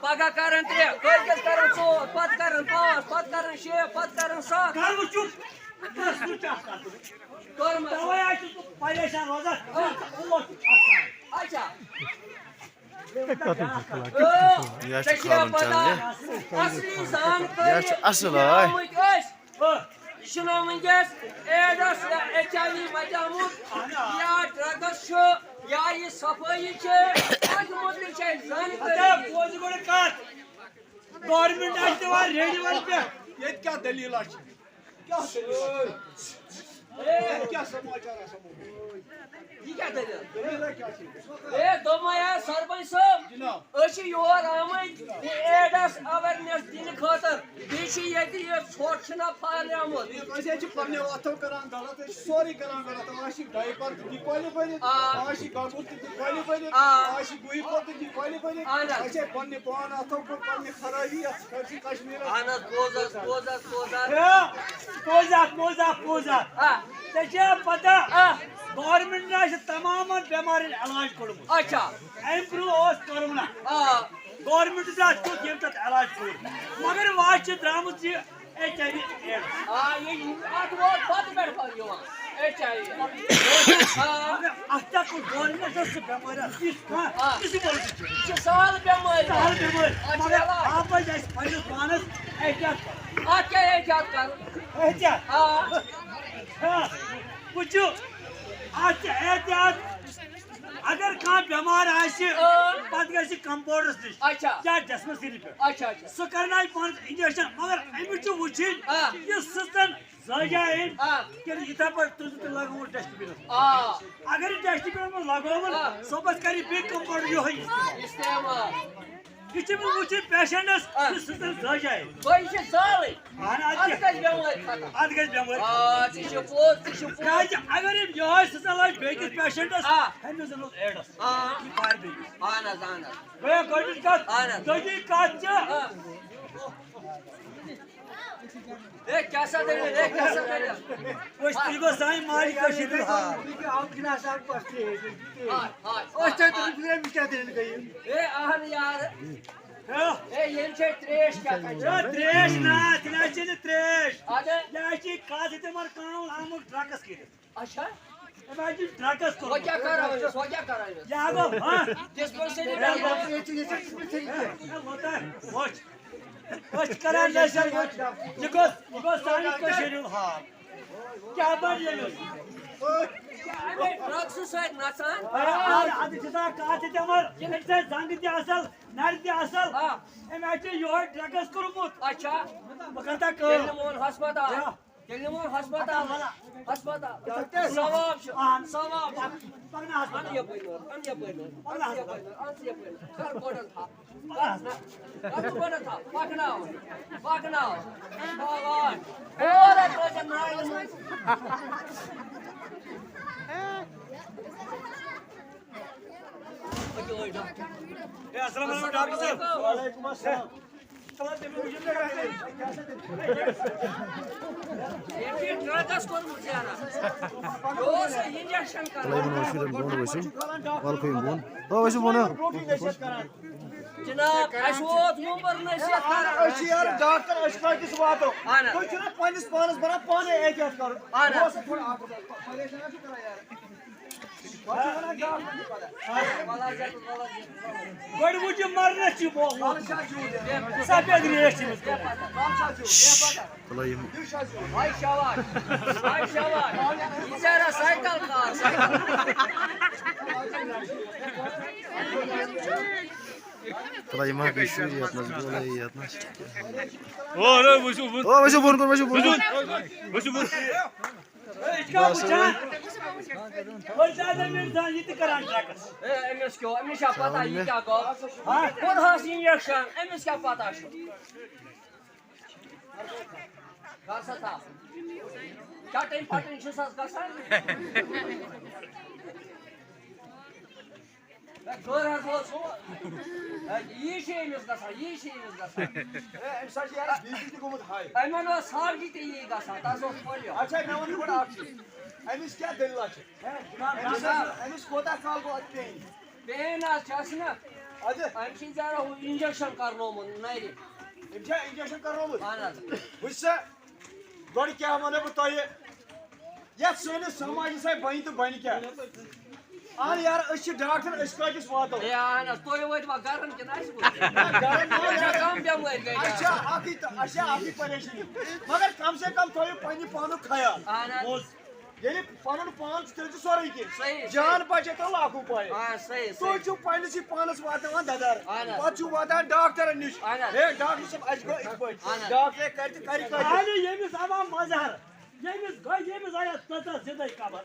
پگہ کرن 3 کٲلکٮ۪تھ کرن 4 پتہٕ کرن 5 پتہٕ کرن 6 پتہٕ کرن 7 یہ ونکس ایڈس یا HIV بچامت یا ڈرگس یا یہ صفائی متعلق گورمنٹ ریڈیو پہ دلیل سرپنچ صاحب یور آمت ایڈس اویرنیس دن خاطر بیٚیہِ ژھۄٹھ چھُنہ پھہلیومُت پنٛنیو اتھو کران غلط سورُے کران غلط ڈایپر تہِ کۄلہِ بٔرِتھ گۄگُل تہِ کۄلہِ بٔرِتھ گُہہِ پوٚر تہِ کۄلہِ بٔرِتھ پنٛنہِ پان اتھو کوٚر پنٛنہِ خرٲبی یتھ کشمیٖرس پتہ گورمنٹ تمام بیمارن علاج کورمت اچھا ام برو کرونا گورمنٹ تک علاج کور مگر واج درامت یہ گورمنٹس بیمار سہل بیمار مگر آپ پنس پانس احتیاط احتیاط کر وچو احتیاط اگر کھانا بیمار پتہ گھر کمپاؤنڈس نش یا ڈسپنسری پہ سہ کرنا پان انجیکشن مگر امچ وچن یہ سستن زاجائن یتھا پہ تم لگو ڈسٹ بنس اگر ڈسٹ بن میں لگو صبح کر بیٚیہِ کمپاؤنڈ یہ استعمال یہ وچن پیشنٹس سستن زاجائن اگر یہ سستن لگ بیس پیشنٹس ایڈس گوٚو کت دوٚیِم کت سان ماجہِ تریش نا تریش تریش یہ تمہار کام آمت ڈرگس کر ڈرگس کران یہ گو سانی حال کیا بن زنگ تل نر تل یہ ڈرگس کورمت بہ کر ہسپتال ہسپتال ہسپتال ثواب ثواب پکناو پکناو السلام علیکم ڈاکٹر صاحب. وعلیکم السلام. تمام تمہیں مجھے لگا ہے یہ بھی ڈرگس کوٚرمُت زیارہ یہِ اوس انجیکشن کران جناب اَسہِ ووت وُمبر نصیحت کران أسۍ چھِ یارٕ ڈاکٹر أسۍ کۭتِس واتو تُہۍ چھِو نہ پننِس پانس بنان پانے احتیاط کرُن پریشان چھُ کران یارٕ گۄڈٕ وٕچھِو مرنس چھِ سفید ریش چھِ أمِس Ay şavaş, ay şavaş. İzara saykal kal, saykal. Kolay mı? Güçlü yatmaz, kolay yatmaz. Oğlum bu. Başa vurun, başa vurun. İçka bıçak. Bıçağı bir tane yedi karan çakır. Emis kyo, emis ya pata iyi kya ko. Ha, kod has injection, emis kya pata şu. Garsa ta. Çatın patın şu saz garsa. Kör has olsun. İyi şeyimiz garsa, iyi şeyimiz garsa. أمۍ ساتہٕ چھِ یارٕ B P تہِ گوٚمُت ہاے Ayman o savcı te iyi garsa, tas o folio. اچھا مےٚ one گۄڈٕ اکھ چیٖز أمِس کیٛاہ دٔلیٖلہ چھِ أمِس کوتاہ کال گوٚو اَتھ پین Beyin az çasına. اَدٕ Amşin zara o injection karnomun neydi? أمۍ چھا اِنجَکشن کرنومُت Anladım. وٕچھ سا گۄڈٕ کیٛاہ وَنو بہٕ تۄہہِ یَتھ سٲنِس سماجس آیہِ بَنہِ تہٕ بَنہِ کیٛاہ اہن یارٕ أسۍ چھِ ڈاکٹر أسۍ کۭتِس واتو Ya anas toyu vayt ma garan ki nasıl bu? گرن Kam bem vayt اَسہِ gayda. چھِ اَکٕے پریشٲنی مگر کم سے کم تھٲیِو پننہِ پانُک خیال Anas. ییٚلہِ پنُن پان چھُ تیٚلہِ چھُ سورُے کینٛہہ صحیح. جان بچے تہٕ لاکھو پاے Ha sayı تُہۍ sayı. چھِو پننِسٕے پانس واتناوان دَدر اہن حظ. پتہٕ چھُو واتان ڈاکٹرن نِش اہن حظ. ہے ڈاکٹر صٲب اَسہِ گوٚو یِتھ پٲٹھۍ اہن حظ. ڈاکٹر کرِ تہٕ کرِ کٲتیٛاہ Ali yemiş ama mazhar. Yemiş ayet tata zedai kabar.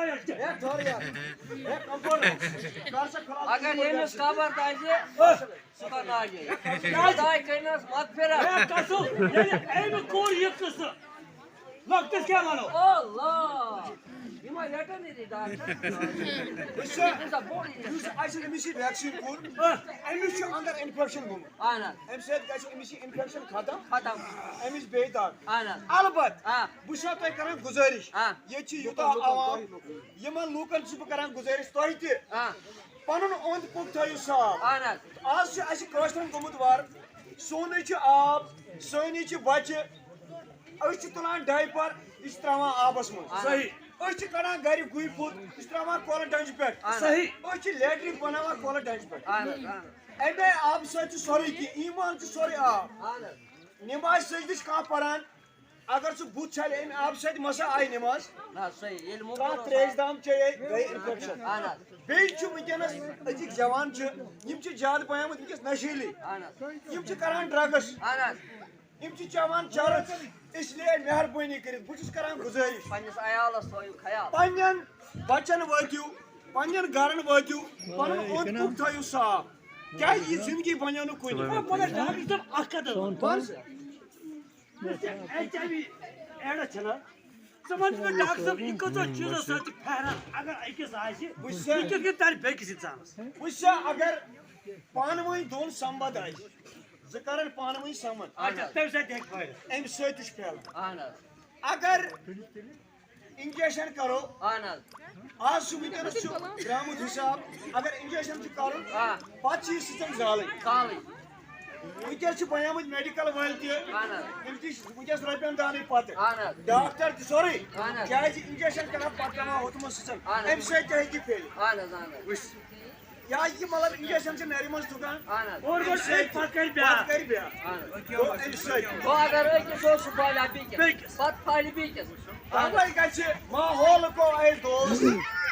ayet. ہے ٹھہر یار ہے کمپاؤنڈر کر سا خلاص Agar yemiş kabar dayıcı, sıkar dayıcı. Dayı kaynas makfera. Hey kasu. Yani evi kur yıkısı. Noktas kya mano? Allah. Bima letter neydi dayı? وٕچھ سا Neyse bol یُس اَسہِ أمِس یہِ ویکسیٖن کوٚر أمِس چھُ انٛدر اِنفیکشن گوٚمُت Anas. اَمہِ سۭتۍ گژھِ أمِس یہِ اِنفیکشن ختم Khatam. أمِس بیٚیہِ دگ Anas. البتہٕ Ha. بہٕ چھُسو تۄہہِ کران گُزٲرِش Ha. ییٚتہِ چھِ یوٗتاہ عوام یِمن لوٗکن چھُس بہٕ کران گُزٲرِش تۄہہِ تہِ Ha. پنُن اوٚنٛد پوٚک تھٲیِو صاف Anas. آز چھُ اَسہِ کٲشرٮ۪ن گوٚمُت وار سونٕے چھُ آب سٲنی چھِ بچہِ أسۍ چھِ تُلان ڈایپر یہِ چھِ تراوان آبس منٛز صحیح أسۍ چھِ کڑان گرِ گُہہِ پھوٚت یہِ چھِ تراوان کۄلہٕ ڈنٛجہِ پٮ۪ٹھ صحیح أسۍ چھِ لیٹریٖن بناوان کۄلہٕ ڈنٛجہِ پٮ۪ٹھ Anas. Anas. اَمے آبہٕ سۭتۍ چھُ سورُے کینٛہہ ایٖمان چھُ سورُے آب Anas. نٮ۪ماز سجدٕ چھِ کانٛہہ پران اگر سُہ بُتھ چھلہِ امہِ آبہٕ سۭتۍ مسا آیہِ نٮ۪ماز Na sayı. El کانٛہہ mukar. تریش دام چیٚیے گٔے اِنفیکشن Anas. بیٚیہِ چھُ وٕنکیٚنس أزِکۍ جوان چھِ یِم چھِ زیادٕ پہمتھ وٕنکیٚس نشیٖلی Anas. یِم چھِ کران ڈرگٕس Anas. یِم چھِ چٮ۪وان چرٕژ اسلیے مہربٲنی کٔرِتھ بہٕ چھُس کران گُزٲرِش Pannis ayalas toyu khayal. پننٮ۪ن بچن وٲتِو پننٮ۪ن گرن وٲتِو پنُن اوٚنٛد پوٚک تھٲیِو صاف کیازِ یہِ زندگی بنیو نہٕ کُنہِ Bana dağıtı da akkadır. HIV ایڈا چھنا سمجھ میں ڈاکٹر صاحب یہ کتو چیزو سۭتۍ پھیران اگر أکِس آسہِ یہِ کِتھ کٔنۍ ترِ بیٚکِس اِنسانس وٕچھ سا اگر پانہٕ ؤنۍ دۄن سمبد آسہِ زٕ کرن پانہٕ ؤنۍ سمد اچھا تمہِ سۭتۍ ہیٚکہِ فٲیدٕ امہِ سۭتۍ تہِ چھُ پھیلان Anas. اگر انجیکشن کرو Anas. آز چھُ وٕنکیٚنس چھُ درامُت حساب اگر انجیکشن چھُ کرُن پتہٕ چھِ یہِ سِسٹم زالٕنۍ Kali. وٕنکیٚس چھِ بنیمٕتۍ میڈِکل وٲلۍ تہِ Anas. تِم تہِ چھِ وٕنکیٚس رۄپین دانٕے پتہٕ Anas. ڈاکٹر تہِ سورُے اہن کیازِ انجیکشن کران پتہٕ تراوان ہُتھ منٛز سِسٹم امہِ سۭتۍ تہِ ہیٚکہِ پھیلِتھ Anas. Anas. یا یہِ مطلب انجیکشن چھِ نرِ منٛز تُکان Anas. اور گۄڈٕ أکۍ پتہٕ کَرِ پتہٕ بیٛاکھ کرِ بیٛاکھ Anas. گوٚو امہِ سۭتۍ O agar öyküs olsun payla bikes. Bikes. Pat paylı bikes. تَوَے گژھِ ماحول کو اے دوست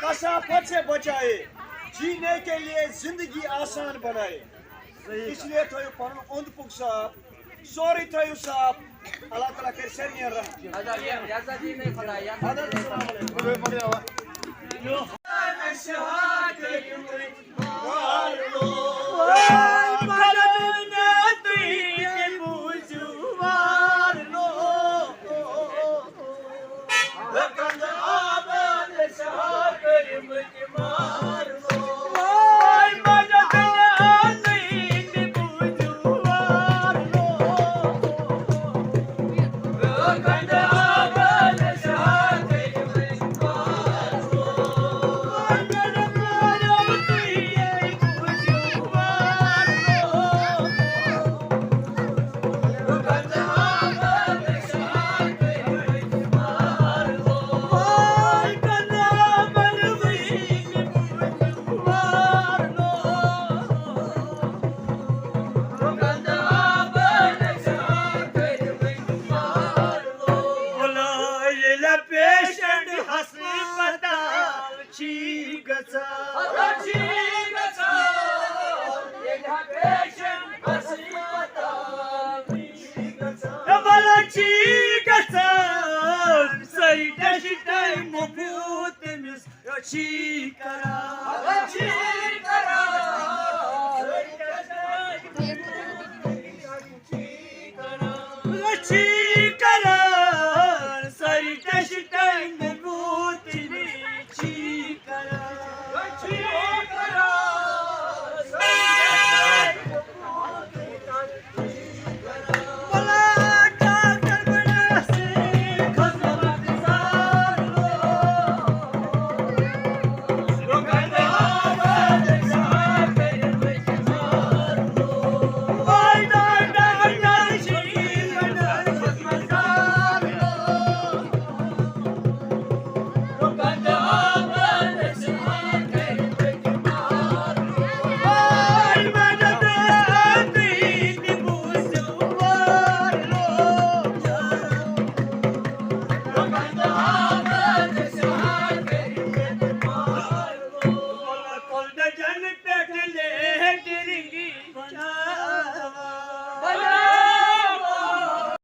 کثافت سے بچائے جینے کے لیے زندگی آسان بنائے اس لیے تھٲیِو پنُن اوٚنٛد پوٚک صاف سورُے تھٲیِو صاف اللہ تعالیٰ کرِ سارنٕے رحم Yazda değil mi kadar? اَدٕ Yazda حظ değil mi? السلام علیکم Cheese!